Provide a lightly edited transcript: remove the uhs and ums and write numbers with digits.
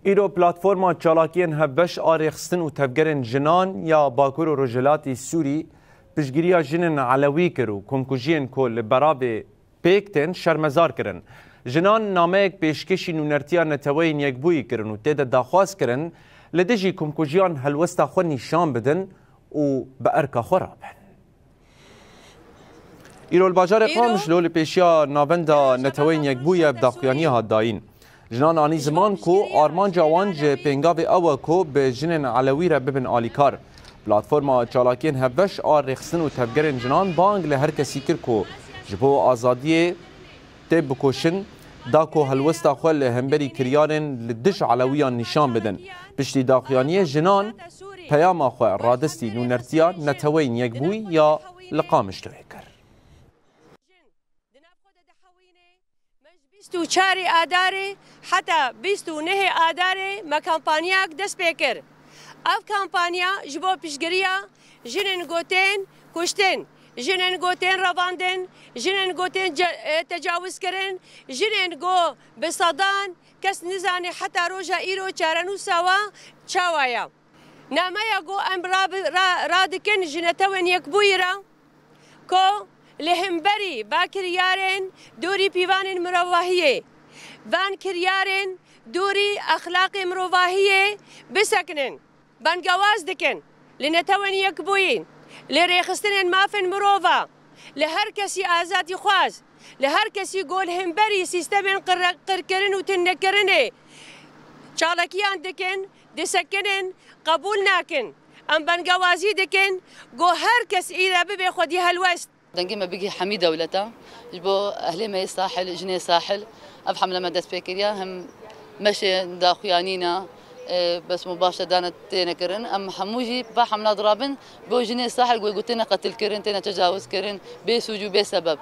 ایرو پلتفرما چالاکین هبش آریخستن و تفگرن جنان یا باکور و رجلاتی سوری پشگیریا جنن علوی کرو کمکوژین کل براب پیکتن شرمزار کرن. جنان نامه پیشکشی نونرتیا نتوین یک بویی کرن و تید داخواست کرن لدجی کمکوژیان هلوستا خو نشان بدن و به ارکا خورابن. ایرو الباجار قامش لول پیشیا ناوندا نتوین یک بویی بداخویانی ها داین. جنان آنی زمان کو آرمان جوان جه پنگاو اوه کو به جنن علوی را ببن آلیکار. پلتفرما چالاکین هبش آریخستن و تفگرن جنان بانگ لهر کسی کر کو جبو آزادی تب بکوشن دا کو هلوستا خوال همبری کریارن لدش علویان نشان بدن. پشتی داخیانی جنان پیام خواه رادستی نونرتیا نتوین یک بوی یا لقامش دوی کر. 24 آداره حتی 29 آداره ما کمپانیاک دست پیکر. اف کمپانیا جبو پیشگیریا جنن گوتین کشتن، جنن گوتین رواندن، جنن گوتین تجاوز کرن، جنن گو بصدان کس نزانی حتی روجا ایرو چارنو سوا چاوایا. نامه گو ام رادکن جنتوین یک بویرا کو لهمبری با کریارن دوری پیوان مروحیه وان کریارن دوری اخلاق مروحیه بسکنن بانگواز دکن لنتوان یک بوین لریخستن مافن مروفا لهر کسی آزادی خواز لهر کسی گول همبری سیستم قرکرن و تنکرنه چالکیان دکن دسکنن قبول ناکن ام بانگوازی دکن گو هر کس ایرا ببی خودی هلوست دنگي ما بيجي حمي دولته جبو أهلي ما يساحل جنيه ساحل أفهم لما دست بيكريا هم مشي داخيانينا بس مباشرة دانت تينا كرن أم حموجي بحمل ضرابن بو جنيه ساحل قلتنا قتل كرن تينا تجاوز كرن بسوجو بسبب